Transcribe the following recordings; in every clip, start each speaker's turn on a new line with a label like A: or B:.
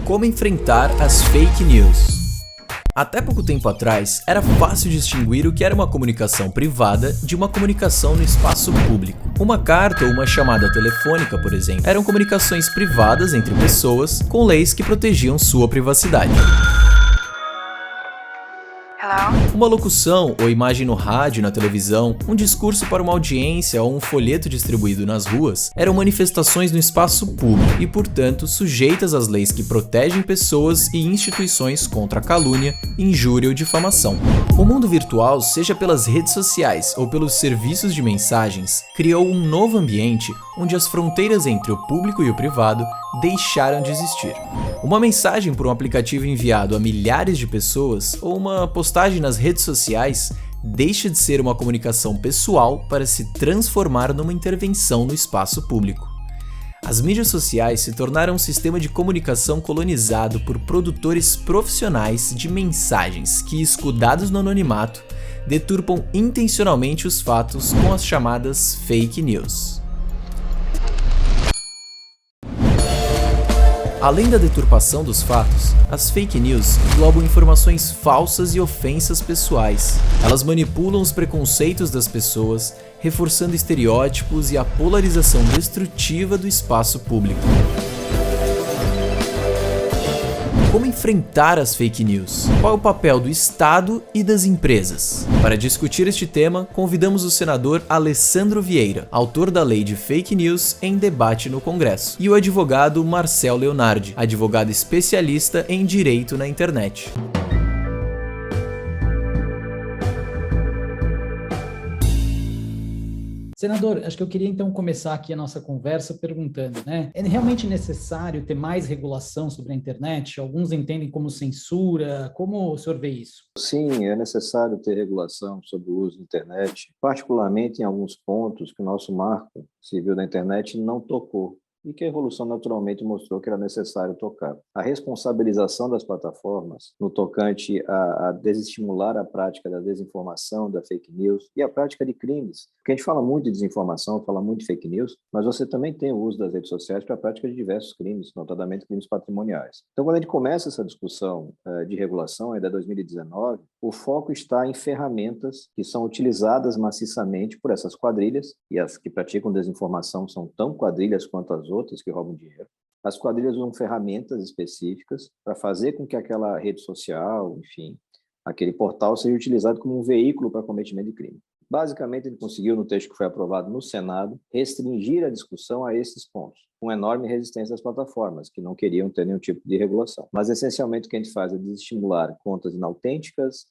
A: Como enfrentar as fake news? Até pouco tempo atrás, era fácil distinguir o que era uma comunicação privada de uma comunicação no espaço público. Uma carta ou uma chamada telefônica, por exemplo, eram comunicações privadas entre pessoas com leis que protegiam sua privacidade. Uma locução ou imagem no rádio e na televisão, um discurso para uma audiência ou um folheto distribuído nas ruas eram manifestações no espaço público e, portanto, sujeitas às leis que protegem pessoas e instituições contra a calúnia, injúria ou difamação. O mundo virtual, seja pelas redes sociais ou pelos serviços de mensagens, criou um novo ambiente onde as fronteiras entre o público e o privado deixaram de existir. Uma mensagem por um aplicativo enviado a milhares de pessoas ou uma postagem nas redes sociais deixa de ser uma comunicação pessoal para se transformar numa intervenção no espaço público. As mídias sociais se tornaram um sistema de comunicação colonizado por produtores profissionais de mensagens que, escudados no anonimato, deturpam intencionalmente os fatos com as chamadas fake news. Além da deturpação dos fatos, as fake news englobam informações falsas e ofensas pessoais. Elas manipulam os preconceitos das pessoas, reforçando estereótipos e a polarização destrutiva do espaço público. Como enfrentar as fake news? Qual é o papel do Estado e das empresas? Para discutir este tema, convidamos o senador Alessandro Vieira, autor da Lei de Fake News em debate no Congresso, e o advogado Marcel Leonardi, advogado especialista em direito na internet.
B: Senador, acho que eu queria então começar aqui a nossa conversa perguntando, né? É realmente necessário ter mais regulação sobre a internet? Alguns entendem como censura. Como o senhor vê isso?
C: Sim, é necessário ter regulação sobre o uso da internet, particularmente em alguns pontos que o nosso marco civil da internet não tocou e que a evolução naturalmente mostrou que era necessário tocar. A responsabilização das plataformas no tocante a desestimular a prática da desinformação, da fake news e a prática de crimes. Porque a gente fala muito de desinformação, fala muito de fake news, mas você também tem o uso das redes sociais para a prática de diversos crimes, notadamente crimes patrimoniais. Então, quando a gente começa essa discussão de regulação, ainda 2019, o foco está em ferramentas que são utilizadas maciçamente por essas quadrilhas, e as que praticam desinformação são tão quadrilhas quanto as outras que roubam dinheiro. As quadrilhas usam ferramentas específicas para fazer com que aquela rede social, enfim, aquele portal seja utilizado como um veículo para cometimento de crime. Basicamente, ele conseguiu, no texto que foi aprovado no Senado, restringir a discussão a esses pontos, com enorme resistência das plataformas, que não queriam ter nenhum tipo de regulação. Mas, essencialmente, o que a gente faz é desestimular contas inautênticas,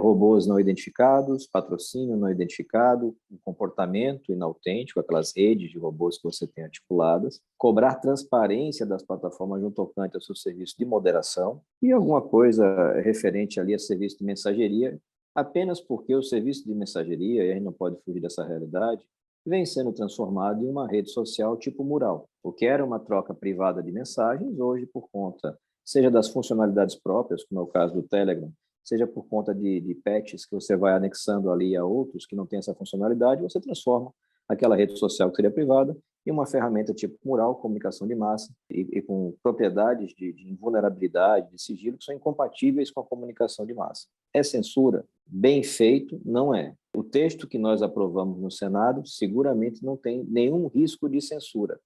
C: robôs não identificados, patrocínio não identificado, um comportamento inautêntico, aquelas redes de robôs que você tem articuladas, cobrar transparência das plataformas no tocante ao seu serviço de moderação e alguma coisa referente ali a serviço de mensageria, apenas porque o serviço de mensageria, e a gente não pode fugir dessa realidade, vem sendo transformado em uma rede social tipo mural. O que era uma troca privada de mensagens, hoje por conta, seja das funcionalidades próprias, como é o caso do Telegram, seja por conta de patches que você vai anexando ali a outros que não têm essa funcionalidade, você transforma aquela rede social que seria privada em uma ferramenta tipo mural, comunicação de massa, e com propriedades de invulnerabilidade, de sigilo, que são incompatíveis com a comunicação de massa. É censura? Bem feito, não é. O texto que nós aprovamos no Senado seguramente não tem nenhum risco de censura,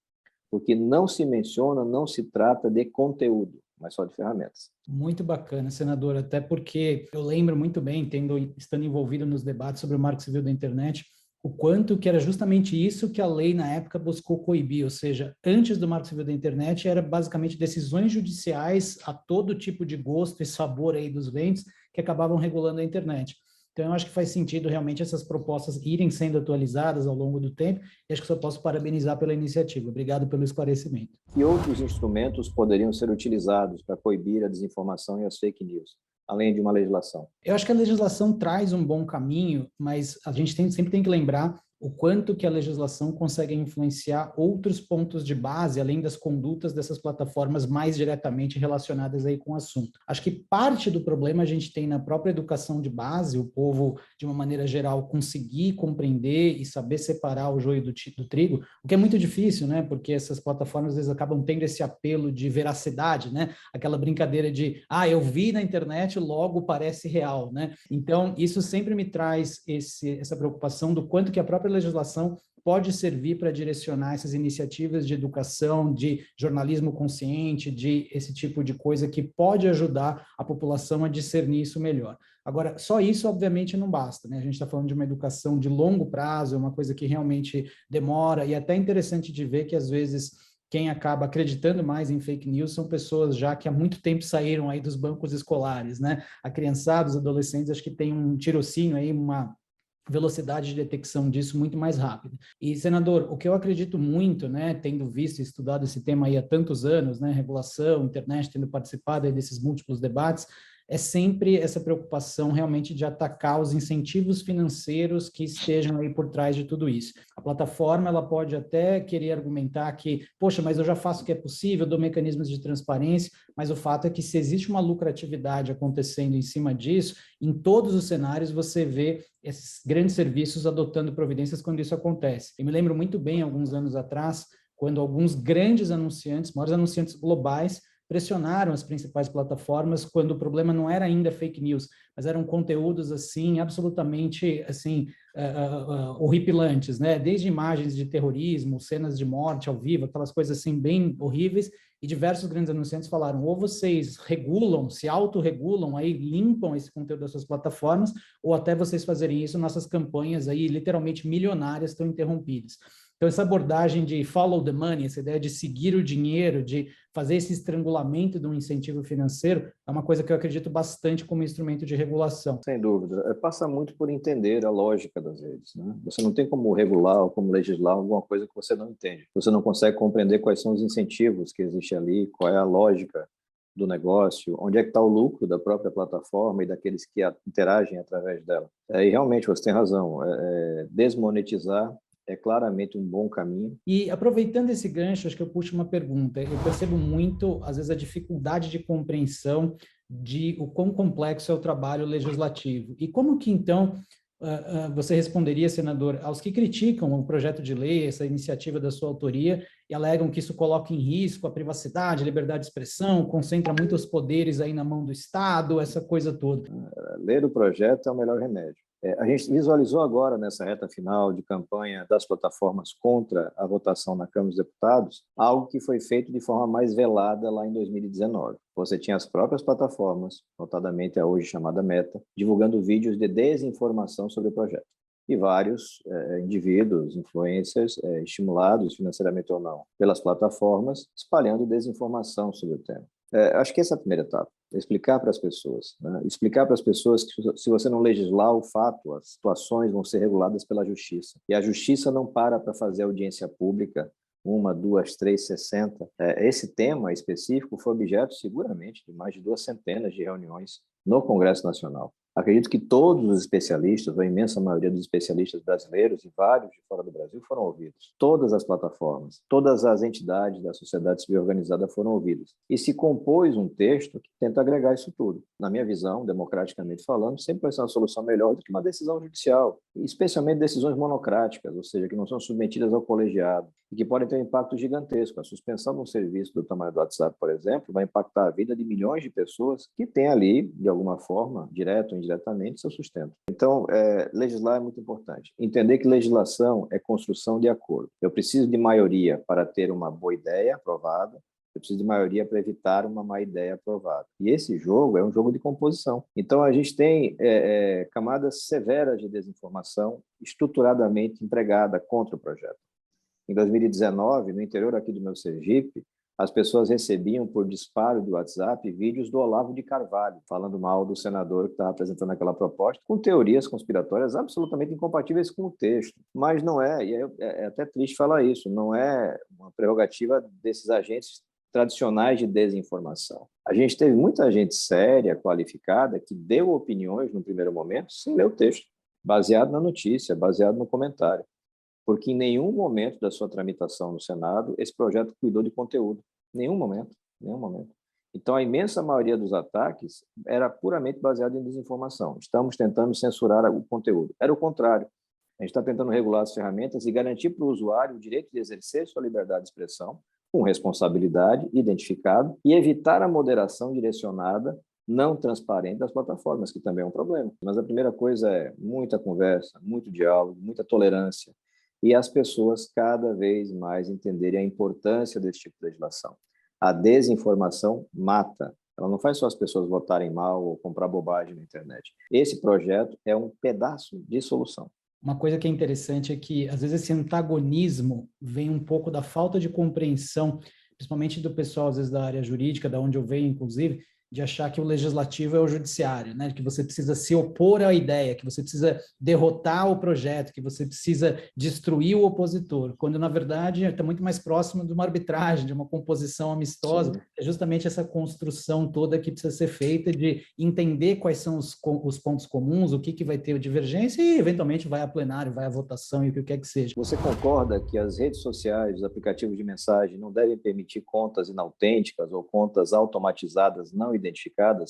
C: porque não se menciona, não se trata de conteúdo, mas só de ferramentas.
B: Muito bacana, senador, até porque eu lembro muito bem, estando envolvido nos debates sobre o Marco Civil da Internet, o quanto que era justamente isso que a lei na época buscou coibir, ou seja, antes do Marco Civil da Internet era basicamente decisões judiciais a todo tipo de gosto e sabor aí dos ventos que acabavam regulando a internet. Então, eu acho que faz sentido realmente essas propostas irem sendo atualizadas ao longo do tempo, e acho que só posso parabenizar pela iniciativa. Obrigado pelo esclarecimento.
C: E outros instrumentos poderiam ser utilizados para coibir a desinformação e as fake news, além de uma legislação?
B: Eu acho que a legislação traz um bom caminho, mas a gente sempre tem que lembrar o quanto que a legislação consegue influenciar outros pontos de base, além das condutas dessas plataformas mais diretamente relacionadas aí com o assunto. Acho que parte do problema a gente tem na própria educação de base, o povo, de uma maneira geral, conseguir compreender e saber separar o joio do trigo, o que é muito difícil, né? Porque essas plataformas, às vezes, acabam tendo esse apelo de veracidade, né? Aquela brincadeira de, eu vi na internet, logo parece real, né? Então, isso sempre me traz essa preocupação do quanto que a própria legislação pode servir para direcionar essas iniciativas de educação, de jornalismo consciente, de esse tipo de coisa que pode ajudar a população a discernir isso melhor. Agora, só isso, obviamente, não basta, né? A gente está falando de uma educação de longo prazo, é uma coisa que realmente demora, e é até interessante de ver que, às vezes, quem acaba acreditando mais em fake news são pessoas já que há muito tempo saíram aí dos bancos escolares, né? A criançada, os adolescentes, acho que tem um tirocínio aí, uma velocidade de detecção disso muito mais rápida. E, senador, o que eu acredito muito, né, tendo visto e estudado esse tema aí há tantos anos, né, regulação, internet, tendo participado aí desses múltiplos debates, é sempre essa preocupação realmente de atacar os incentivos financeiros que estejam aí por trás de tudo isso. A plataforma, ela pode até querer argumentar que, poxa, mas eu já faço o que é possível, dou mecanismos de transparência, mas o fato é que se existe uma lucratividade acontecendo em cima disso, em todos os cenários você vê esses grandes serviços adotando providências quando isso acontece. Eu me lembro muito bem, alguns anos atrás, quando alguns grandes anunciantes, maiores anunciantes globais, pressionaram as principais plataformas quando o problema não era ainda fake news, mas eram conteúdos assim absolutamente assim horripilantes, né? Desde imagens de terrorismo, cenas de morte ao vivo, aquelas coisas assim bem horríveis. E diversos grandes anunciantes falaram: ou vocês regulam, se autorregulam, aí limpam esse conteúdo das suas plataformas, ou até vocês fazerem isso, nossas campanhas aí literalmente milionárias estão interrompidas. Então, essa abordagem de follow the money, essa ideia de seguir o dinheiro, de fazer esse estrangulamento de um incentivo financeiro, é uma coisa que eu acredito bastante como instrumento de regulação.
C: Sem dúvida. Passa muito por entender a lógica das redes, né? Você não tem como regular ou como legislar alguma coisa que você não entende. Você não consegue compreender quais são os incentivos que existem ali, qual é a lógica do negócio, onde é que está o lucro da própria plataforma e daqueles que interagem através dela. E realmente você tem razão. Desmonetizar é claramente um bom caminho.
B: E aproveitando esse gancho, acho que eu puxo uma pergunta. Eu percebo muito, às vezes, a dificuldade de compreensão de o quão complexo é o trabalho legislativo. E como que, então, você responderia, senador, aos que criticam o projeto de lei, essa iniciativa da sua autoria, e alegam que isso coloca em risco a privacidade, a liberdade de expressão, concentra muitos poderes aí na mão do Estado, essa coisa toda?
C: Ler o projeto é o melhor remédio. A gente visualizou agora, nessa reta final de campanha das plataformas contra a votação na Câmara dos Deputados, algo que foi feito de forma mais velada lá em 2019. Você tinha as próprias plataformas, notadamente a hoje chamada Meta, divulgando vídeos de desinformação sobre o projeto. E vários indivíduos, influencers, estimulados financeiramente ou não pelas plataformas, espalhando desinformação sobre o tema. Acho que essa é a primeira etapa, explicar para as pessoas, né? Explicar para as pessoas que se você não legislar o fato, as situações vão ser reguladas pela justiça. E a justiça não para fazer audiência pública, 1, 2, 3, 60. Esse tema específico foi objeto, seguramente, de mais de 2 centenas de reuniões no Congresso Nacional. Acredito que todos os especialistas, a imensa maioria dos especialistas brasileiros e vários de fora do Brasil foram ouvidos. Todas as plataformas, todas as entidades da sociedade civil organizada foram ouvidas. E se compôs um texto que tenta agregar isso tudo. Na minha visão, democraticamente falando, sempre vai ser uma solução melhor do que uma decisão judicial, especialmente decisões monocráticas, ou seja, que não são submetidas ao colegiado e que podem ter um impacto gigantesco. A suspensão de um serviço do tamanho do WhatsApp, por exemplo, vai impactar a vida de milhões de pessoas que têm ali, de alguma forma, direto ou indiretamente, seu sustento. Então, legislar é muito importante. Entender que legislação é construção de acordo. Eu preciso de maioria para ter uma boa ideia aprovada, eu preciso de maioria para evitar uma má ideia aprovada. E esse jogo é um jogo de composição. Então, a gente tem camadas severas de desinformação estruturadamente empregada contra o projeto. Em 2019, no interior aqui do meu Sergipe, as pessoas recebiam por disparo do WhatsApp vídeos do Olavo de Carvalho, falando mal do senador que estava apresentando aquela proposta, com teorias conspiratórias absolutamente incompatíveis com o texto. Mas não é, e é até triste falar isso, não é uma prerrogativa desses agentes tradicionais de desinformação. A gente teve muita gente séria, qualificada, que deu opiniões no primeiro momento sem ler o texto, baseado na notícia, baseado no comentário. porque em nenhum momento da sua tramitação no Senado esse projeto cuidou de conteúdo. Nenhum momento, nenhum momento. Então, a imensa maioria dos ataques era puramente baseada em desinformação. Estamos tentando censurar o conteúdo. Era o contrário. A gente está tentando regular as ferramentas e garantir para o usuário o direito de exercer sua liberdade de expressão com responsabilidade, identificado, e evitar a moderação direcionada, não transparente das plataformas, que também é um problema. Mas a primeira coisa é muita conversa, muito diálogo, muita tolerância, e as pessoas cada vez mais entenderem a importância desse tipo de legislação. A desinformação mata. Ela não faz só as pessoas votarem mal ou comprar bobagem na internet. Esse projeto é um pedaço de solução.
B: Uma coisa que é interessante é que, às vezes, esse antagonismo vem um pouco da falta de compreensão, principalmente do pessoal, às vezes, da área jurídica, da onde eu venho, inclusive, de achar que o legislativo é o judiciário, né? Que você precisa se opor à ideia, que você precisa derrotar o projeto, que você precisa destruir o opositor, quando, na verdade, está muito mais próximo de uma arbitragem, de uma composição amistosa. Sim. É justamente essa construção toda que precisa ser feita de entender quais são os pontos comuns, o que vai ter divergência e, eventualmente, vai a plenário, vai à votação e o que quer que seja.
C: Você concorda que as redes sociais, os aplicativos de mensagem não devem permitir contas inautênticas ou contas automatizadas não identificadas?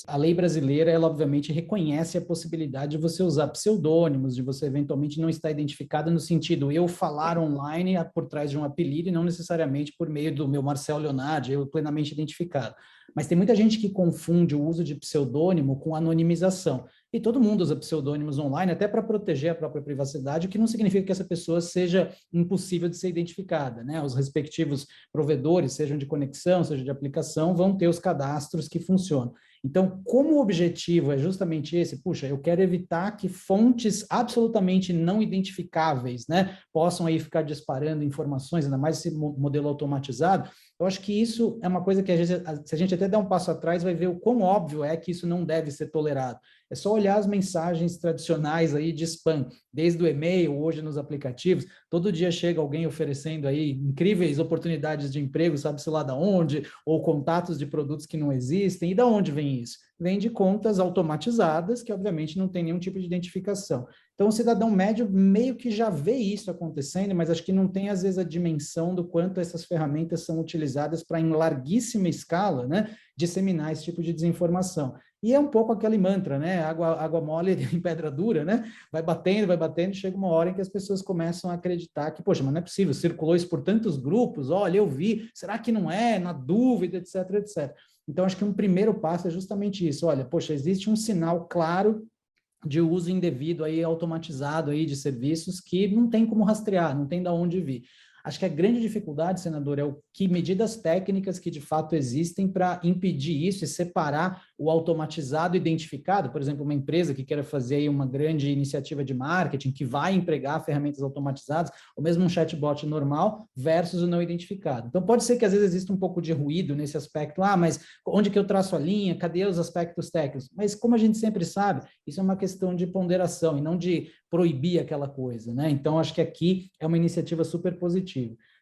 B: A lei brasileira, ela obviamente reconhece a possibilidade de você usar pseudônimos, de você eventualmente não estar identificado no sentido eu falar online por trás de um apelido e não necessariamente por meio do meu Marcel Leonardo, eu plenamente identificado. Mas tem muita gente que confunde o uso de pseudônimo com anonimização. E todo mundo usa pseudônimos online, até para proteger a própria privacidade, o que não significa que essa pessoa seja impossível de ser identificada, né? Os respectivos provedores, sejam de conexão, seja de aplicação, vão ter os cadastros que funcionam. Então, como o objetivo é justamente esse, puxa, eu quero evitar que fontes absolutamente não identificáveis, né, possam aí ficar disparando informações, ainda mais esse modelo automatizado, eu acho que isso é uma coisa que, às vezes, se a gente até der um passo atrás, vai ver o quão óbvio é que isso não deve ser tolerado. É só olhar as mensagens tradicionais aí de spam, desde o e-mail, hoje nos aplicativos, todo dia chega alguém oferecendo aí incríveis oportunidades de emprego, sabe-se lá da onde, ou contatos de produtos que não existem. E da onde vem isso? Vem de contas automatizadas, que obviamente não tem nenhum tipo de identificação. Então, o cidadão médio meio que já vê isso acontecendo, mas acho que não tem, às vezes, a dimensão do quanto essas ferramentas são utilizadas para, em larguíssima escala, né, disseminar esse tipo de desinformação. E é um pouco aquele mantra, né? Água mole em pedra dura, né? Vai batendo, chega uma hora em que as pessoas começam a acreditar que, poxa, mas não é possível, circulou isso por tantos grupos, olha, eu vi, será que não é? Na dúvida, etc, etc. Então, acho que um primeiro passo é justamente isso. Olha, poxa, existe um sinal claro de uso indevido aí, automatizado aí de serviços que não tem como rastrear, não tem de onde vir. Acho que a grande dificuldade, senador, é que medidas técnicas que de fato existem para impedir isso e separar o automatizado identificado, por exemplo, uma empresa que queira fazer aí uma grande iniciativa de marketing, que vai empregar ferramentas automatizadas, ou mesmo um chatbot normal, versus o não identificado. Então, pode ser que às vezes exista um pouco de ruído nesse aspecto, mas onde que eu traço a linha, cadê os aspectos técnicos? Mas como a gente sempre sabe, isso é uma questão de ponderação e não de proibir aquela coisa, né? Então, acho que aqui é uma iniciativa super positiva.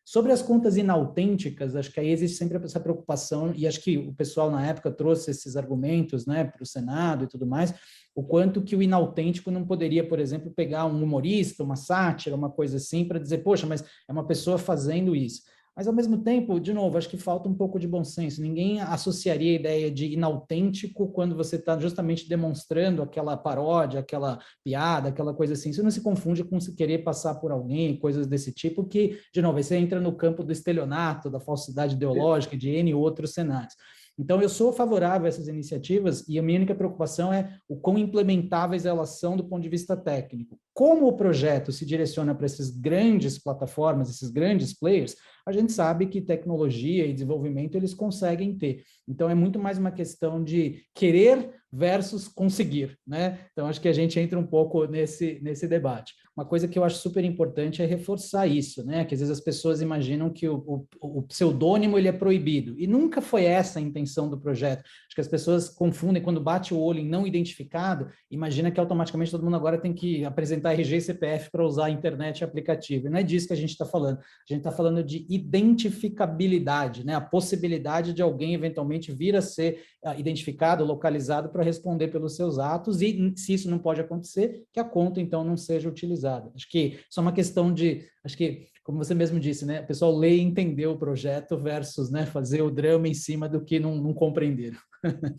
B: Sobre as contas inautênticas, acho que aí existe sempre essa preocupação, e acho que o pessoal na época trouxe esses argumentos, né, para o Senado e tudo mais, o quanto que o inautêntico não poderia, por exemplo, pegar um humorista, uma sátira, uma coisa assim, para dizer, poxa, mas é uma pessoa fazendo isso. Mas, ao mesmo tempo, de novo, acho que falta um pouco de bom senso. Ninguém associaria a ideia de inautêntico quando você está justamente demonstrando aquela paródia, aquela piada, aquela coisa assim. Isso não se confunde com se querer passar por alguém, coisas desse tipo, que, de novo, aí você entra no campo do estelionato, da falsidade ideológica, de N outros cenários. Então, eu sou favorável a essas iniciativas e a minha única preocupação é o quão implementáveis elas são do ponto de vista técnico. Como o projeto se direciona para essas grandes plataformas, esses grandes players, a gente sabe que tecnologia e desenvolvimento eles conseguem ter. Então, é muito mais uma questão de querer versus conseguir, né? Então, acho que a gente entra um pouco nesse debate. Uma coisa que eu acho super importante é reforçar isso, né? Que às vezes as pessoas imaginam que o pseudônimo ele é proibido, e nunca foi essa a intenção do projeto. Acho que as pessoas confundem, quando bate o olho em não identificado, imagina que automaticamente todo mundo agora tem que apresentar RG e CPF para usar a internet e aplicativo, e não é disso que a gente está falando. A gente está falando de identificabilidade, né? A possibilidade de alguém eventualmente vir a ser identificado, localizado para responder pelos seus atos, e se isso não pode acontecer, que a conta então não seja utilizada. responsabilizada. Acho que só uma questão de, acho que, como você mesmo disse, né, o pessoal ler e entender o projeto versus, né, fazer o drama em cima do que não compreenderam.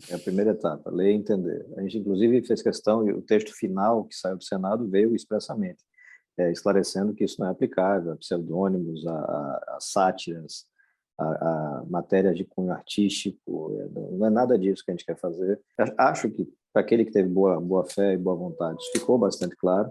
C: É a primeira etapa, ler e entender. A gente, inclusive, fez questão, e o texto final que saiu do Senado veio expressamente, esclarecendo que isso não é aplicável a pseudônimos, a sátiras, a matérias de cunho artístico, não é nada disso que a gente quer fazer. Acho que, para aquele que teve boa fé e boa vontade, isso ficou bastante claro.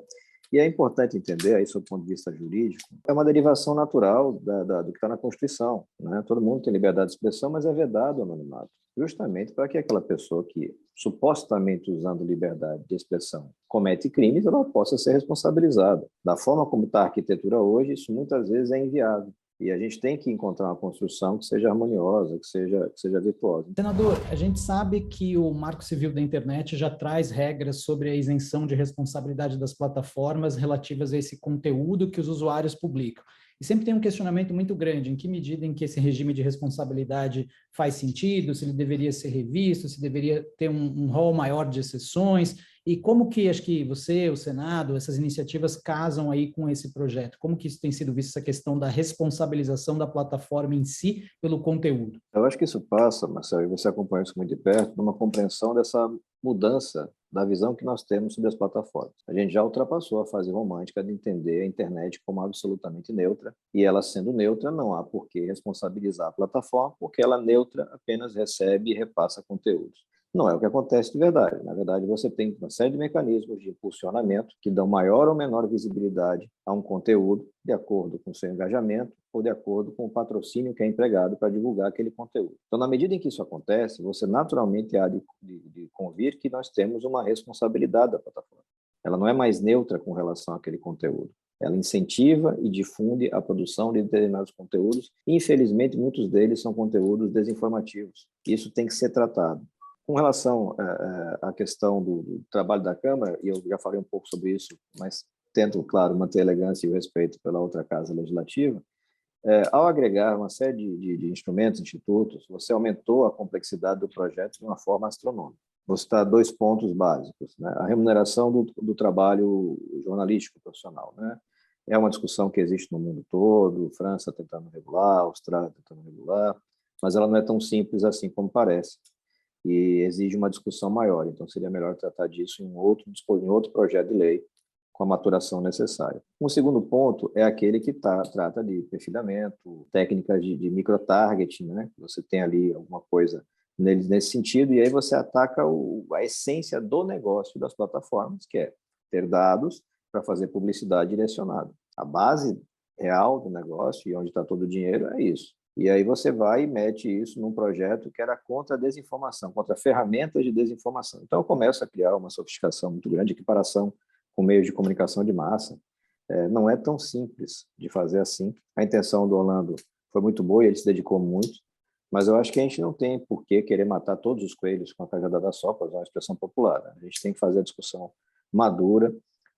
C: E é importante entender, aí, sob o ponto de vista jurídico, é uma derivação natural do que está na Constituição, né? Todo mundo tem liberdade de expressão, mas é vedado o anonimato, justamente para que aquela pessoa que, supostamente usando liberdade de expressão, comete crimes, ela possa ser responsabilizada. Da forma como está a arquitetura hoje, isso muitas vezes é inviável. E a gente tem que encontrar uma construção que seja harmoniosa, que seja virtuosa.
B: Senador, a gente sabe que o Marco Civil da Internet já traz regras sobre a isenção de responsabilidade das plataformas relativas a esse conteúdo que os usuários publicam. E sempre tem um questionamento muito grande, em que medida em que esse regime de responsabilidade faz sentido, se ele deveria ser revisto, se deveria ter um rol maior de exceções, e como que, acho que você, o Senado, essas iniciativas casam aí com esse projeto? Como que isso tem sido visto, essa questão da responsabilização da plataforma em si pelo conteúdo?
C: Eu acho que isso passa, Marcelo, e você acompanha isso muito de perto, numa compreensão dessa mudança da visão que nós temos sobre as plataformas. A gente já ultrapassou a fase romântica de entender a internet como absolutamente neutra, e ela sendo neutra, não há por que responsabilizar a plataforma, porque ela neutra apenas recebe e repassa conteúdos. Não é o que acontece de verdade. Na verdade, você tem uma série de mecanismos de impulsionamento que dão maior ou menor visibilidade a um conteúdo de acordo com o seu engajamento ou de acordo com o patrocínio que é empregado para divulgar aquele conteúdo. Então, na medida em que isso acontece, você naturalmente há de convir que nós temos uma responsabilidade da plataforma. Ela não é mais neutra com relação àquele conteúdo. Ela incentiva e difunde a produção de determinados conteúdos. E, infelizmente, muitos deles são conteúdos desinformativos. Isso tem que ser tratado. Com relação à questão do trabalho da Câmara, e eu já falei um pouco sobre isso, mas tento, claro, manter a elegância e o respeito pela outra Casa Legislativa, ao agregar uma série de instrumentos, institutos, você aumentou a complexidade do projeto de uma forma astronômica. Vou citar 2 pontos básicos, né? A remuneração do trabalho jornalístico profissional, né? É uma discussão que existe no mundo todo, França tentando regular, Austrália tentando regular, mas ela não é tão simples assim como parece, e exige uma discussão maior. Então, seria melhor tratar disso em outro projeto de lei, com a maturação necessária. Um segundo ponto é aquele que trata de perfilhamento, técnicas de microtargeting, né? Você tem ali alguma coisa nesse sentido, e aí você ataca a essência do negócio das plataformas, que é ter dados para fazer publicidade direcionada. A base real do negócio, e onde está todo o dinheiro, é isso. E aí você vai e mete isso num projeto que era contra a desinformação, contra ferramentas de desinformação. Então, começa a criar uma sofisticação muito grande, equiparação com meios de comunicação de massa. Não é tão simples de fazer assim. A intenção do Orlando foi muito boa e ele se dedicou muito, mas eu acho que a gente não tem por que querer matar todos os coelhos com a cajadada só, para usar uma expressão popular, né? A gente tem que fazer a discussão madura.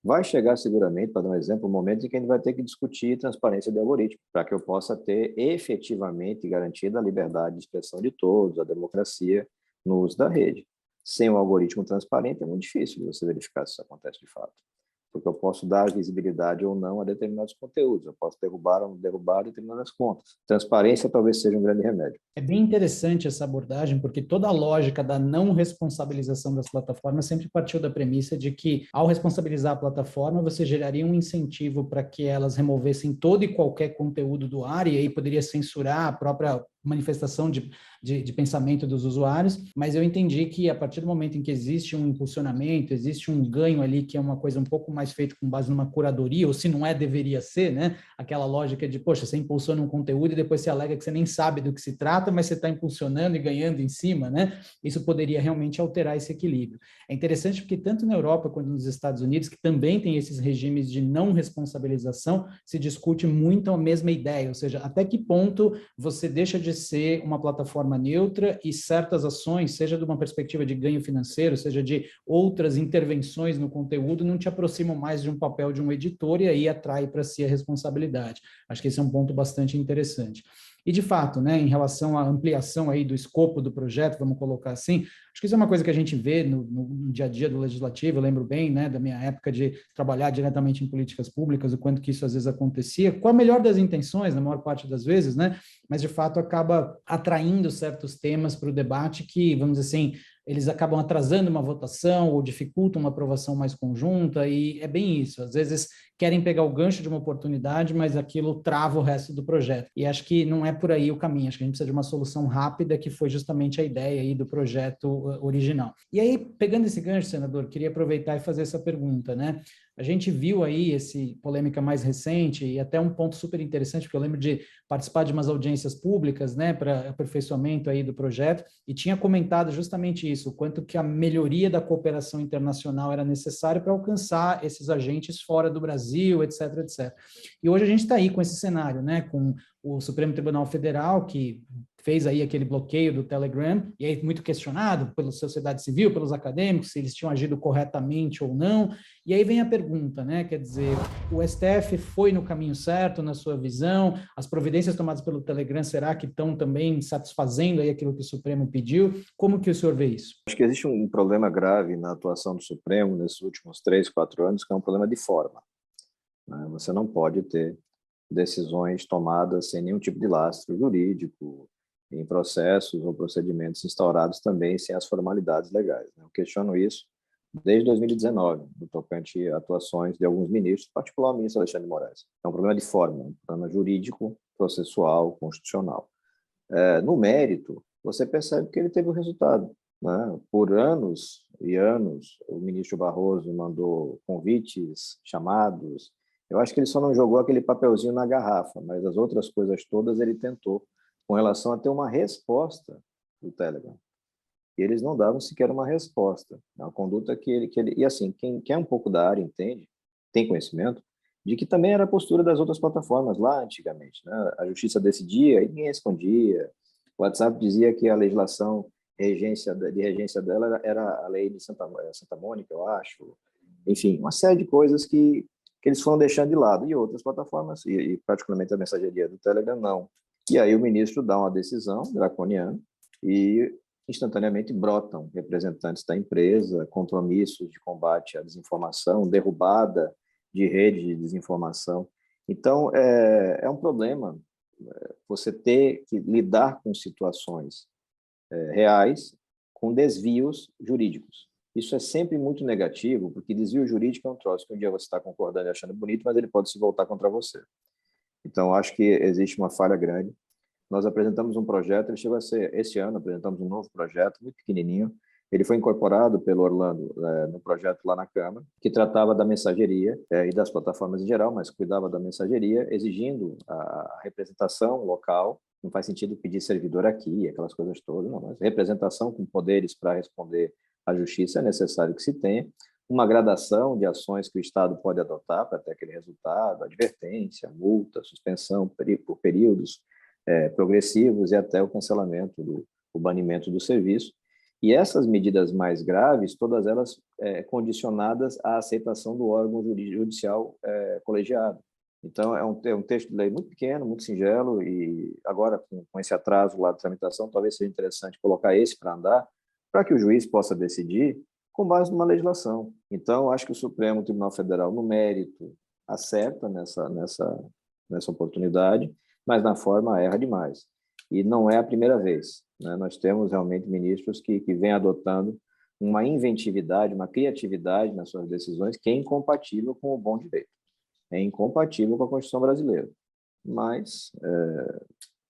C: Vai chegar seguramente, para dar um exemplo, um momento em que a gente vai ter que discutir transparência de algoritmo, para que eu possa ter efetivamente garantida a liberdade de expressão de todos, a democracia no uso da rede. Sem um algoritmo transparente é muito difícil de você verificar se isso acontece de fato, porque eu posso dar visibilidade ou não a determinados conteúdos, eu posso derrubar ou não derrubar determinadas contas. Transparência talvez seja um grande remédio.
B: É bem interessante essa abordagem, porque toda a lógica da não responsabilização das plataformas sempre partiu da premissa de que, ao responsabilizar a plataforma, você geraria um incentivo para que elas removessem todo e qualquer conteúdo do ar, e aí poderia censurar a própria manifestação de pensamento dos usuários, mas eu entendi que a partir do momento em que existe um impulsionamento, existe um ganho ali que é uma coisa um pouco mais feita com base numa curadoria, ou se não é, deveria ser, né? Aquela lógica de, poxa, você impulsiona um conteúdo e depois você alega que você nem sabe do que se trata, mas você está impulsionando e ganhando em cima, né? Isso poderia realmente alterar esse equilíbrio. É interessante porque tanto na Europa quanto nos Estados Unidos, que também tem esses regimes de não responsabilização, se discute muito a mesma ideia, ou seja, até que ponto você deixa de ser uma plataforma neutra e certas ações, seja de uma perspectiva de ganho financeiro, seja de outras intervenções no conteúdo, não te aproximam mais de um papel de um editor e aí atrai para si a responsabilidade. Acho que esse é um ponto bastante interessante. E, de fato, né, em relação à ampliação aí do escopo do projeto, vamos colocar assim, acho que isso é uma coisa que a gente vê no dia a dia do Legislativo. Eu lembro bem, né, da minha época de trabalhar diretamente em políticas públicas, o quanto que isso às vezes acontecia, com a melhor das intenções, na maior parte das vezes, né, mas, de fato, acaba atraindo certos temas para o debate que, vamos dizer assim, eles acabam atrasando uma votação ou dificultam uma aprovação mais conjunta, e é bem isso. Às vezes querem pegar o gancho de uma oportunidade, mas aquilo trava o resto do projeto. E acho que não é por aí o caminho. Acho que a gente precisa de uma solução rápida, que foi justamente a ideia aí do projeto original. E aí, pegando esse gancho, senador, queria aproveitar e fazer essa pergunta, né? A gente viu aí esse polêmica mais recente e até um ponto super interessante, porque eu lembro de participar de umas audiências públicas, né, para aperfeiçoamento aí do projeto, e tinha comentado justamente isso, o quanto que a melhoria da cooperação internacional era necessária para alcançar esses agentes fora do Brasil, etc, etc. E hoje a gente está aí com esse cenário, né, com o Supremo Tribunal Federal, que fez aí aquele bloqueio do Telegram, e aí muito questionado pela sociedade civil, pelos acadêmicos, se eles tinham agido corretamente ou não. E aí vem a pergunta, né? Quer dizer, o STF foi no caminho certo, na sua visão? As providências tomadas pelo Telegram, será que estão também satisfazendo aí aquilo que o Supremo pediu? Como que o senhor vê isso?
C: Acho que existe um problema grave na atuação do Supremo nesses últimos 3, 4 anos, que é um problema de forma, né? Você não pode ter decisões tomadas sem nenhum tipo de lastro jurídico, em processos ou procedimentos instaurados também sem as formalidades legais, né? Eu questiono isso desde 2019, no tocante a atuações de alguns ministros, em particular o ministro Alexandre de Moraes. É um problema de forma, um problema jurídico, processual, constitucional. No mérito, você percebe que ele teve o resultado, né? Por anos e anos, o ministro Barroso mandou convites, chamados. Eu acho que ele só não jogou aquele papelzinho na garrafa, mas as outras coisas todas ele tentou, com relação a ter uma resposta do Telegram. E eles não davam sequer uma resposta. É uma conduta que ele... E assim, quem é um pouco da área entende, tem conhecimento, de que também era a postura das outras plataformas lá antigamente, né? A justiça decidia e ninguém respondia. O WhatsApp dizia que a legislação de regência dela era a lei de Santa Mônica, eu acho. Enfim, uma série de coisas que eles foram deixando de lado. E outras plataformas, e particularmente a mensageria do Telegram, não. E aí o ministro dá uma decisão draconiana e instantaneamente brotam representantes da empresa, compromissos de combate à desinformação, derrubada de rede de desinformação. Então, é um problema você ter que lidar com situações reais com desvios jurídicos. Isso é sempre muito negativo, porque desvio jurídico é um troço que um dia você está concordando e achando bonito, mas ele pode se voltar contra você. Então, acho que existe uma falha grande. Nós apresentamos um projeto, ele chegou a ser, esse ano, apresentamos um novo projeto, muito pequenininho. Ele foi incorporado pelo Orlando no projeto lá na Câmara, que tratava da mensageria e das plataformas em geral, mas cuidava da mensageria, exigindo a representação local. Não faz sentido pedir servidor aqui, aquelas coisas todas, não, mas representação com poderes para responder à justiça é necessário que se tenha. Uma gradação de ações que o Estado pode adotar para ter aquele resultado, advertência, multa, suspensão por períodos progressivos e até o cancelamento, o banimento do serviço. E essas medidas mais graves, todas elas condicionadas à aceitação do órgão judicial colegiado. Então, é um texto de lei muito pequeno, muito singelo, e agora, com esse atraso lá de tramitação, talvez seja interessante colocar esse para andar, para que o juiz possa decidir com base numa legislação. Então, acho que o Supremo Tribunal Federal, no mérito, acerta nessa oportunidade, mas na forma erra demais. E não é a primeira vez, né? Nós temos realmente ministros que vêm adotando uma inventividade, uma criatividade nas suas decisões que é incompatível com o bom direito, é incompatível com a Constituição brasileira. Mas,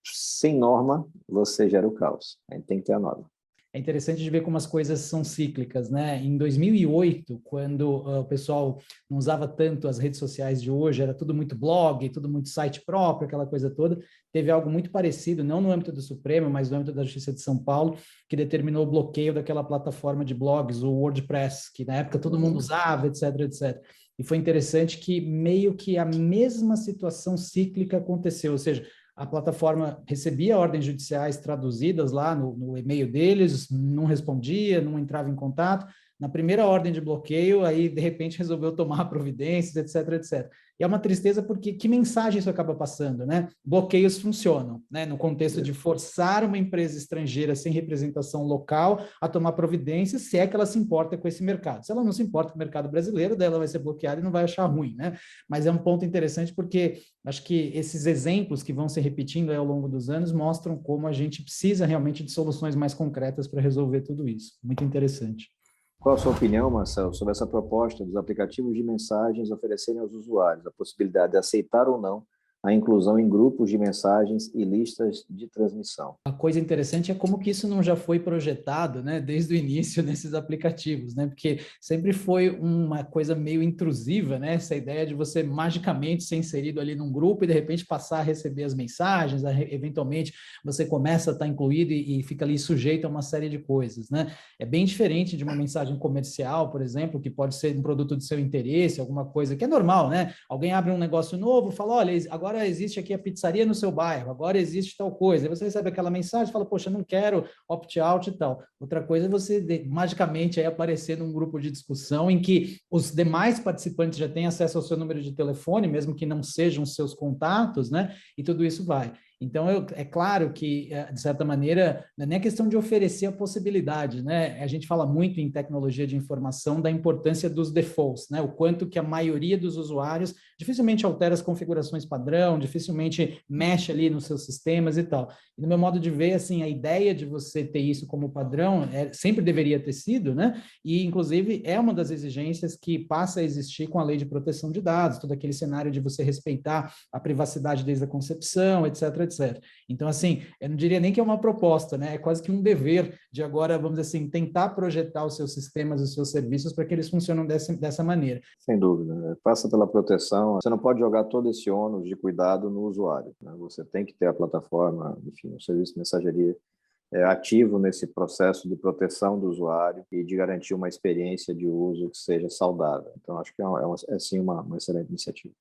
C: sem norma, você gera o caos. A gente tem que ter a norma.
B: É interessante de ver como as coisas são cíclicas, né? Em 2008, quando o pessoal não usava tanto as redes sociais de hoje, era tudo muito blog, tudo muito site próprio, aquela coisa toda, teve algo muito parecido, não no âmbito do Supremo, mas no âmbito da Justiça de São Paulo, que determinou o bloqueio daquela plataforma de blogs, o WordPress, que na época todo mundo usava, etc, etc. E foi interessante que meio que a mesma situação cíclica aconteceu, ou seja, a plataforma recebia ordens judiciais traduzidas lá no e-mail deles, não respondia, não entrava em contato, na primeira ordem de bloqueio, aí de repente resolveu tomar providências, etc, etc. E é uma tristeza porque que mensagem isso acaba passando, né? Bloqueios funcionam, né? No contexto de forçar uma empresa estrangeira sem representação local a tomar providências, se é que ela se importa com esse mercado. Se ela não se importa com o mercado brasileiro, daí ela vai ser bloqueada e não vai achar ruim, né? Mas é um ponto interessante porque acho que esses exemplos que vão se repetindo ao longo dos anos mostram como a gente precisa realmente de soluções mais concretas para resolver tudo isso. Muito interessante.
C: Qual a sua opinião, Marcelo, sobre essa proposta dos aplicativos de mensagens oferecerem aos usuários a possibilidade de aceitar ou não a inclusão em grupos de mensagens e listas de transmissão?
B: A coisa interessante é como que isso não já foi projetado, né, desde o início nesses aplicativos, né, porque sempre foi uma coisa meio intrusiva, né, essa ideia de você magicamente ser inserido ali num grupo e de repente passar a receber as mensagens, eventualmente você começa a estar incluído e fica ali sujeito a uma série de coisas, né. É bem diferente de uma mensagem comercial, por exemplo, que pode ser um produto de seu interesse, alguma coisa que é normal, né, alguém abre um negócio novo, fala, olha, agora existe aqui a pizzaria no seu bairro, agora existe tal coisa, aí você recebe aquela mensagem, fala, poxa, não quero opt-out e tal. Outra coisa é você magicamente aí aparecer num grupo de discussão em que os demais participantes já têm acesso ao seu número de telefone, mesmo que não sejam seus contatos, né? E tudo isso vai. Então, é claro que, de certa maneira, não é nem a questão de oferecer a possibilidade, né? A gente fala muito em tecnologia de informação da importância dos defaults, né? O quanto que a maioria dos usuários dificilmente altera as configurações padrão, dificilmente mexe ali nos seus sistemas e tal. E no meu modo de ver, assim, a ideia de você ter isso como padrão sempre deveria ter sido, né? E, inclusive, é uma das exigências que passa a existir com a lei de proteção de dados, todo aquele cenário de você respeitar a privacidade desde a concepção, etc, etc. Então, assim, eu não diria nem que é uma proposta, né? É quase que um dever de agora, vamos dizer assim, tentar projetar os seus sistemas, os seus serviços para que eles funcionem dessa maneira.
C: Sem dúvida, né? Passa pela proteção. Você não pode jogar todo esse ônus de cuidado no usuário, né? Você tem que ter a plataforma, enfim, o serviço de mensageria ativo nesse processo de proteção do usuário e de garantir uma experiência de uso que seja saudável. Então, acho que é sim uma excelente iniciativa.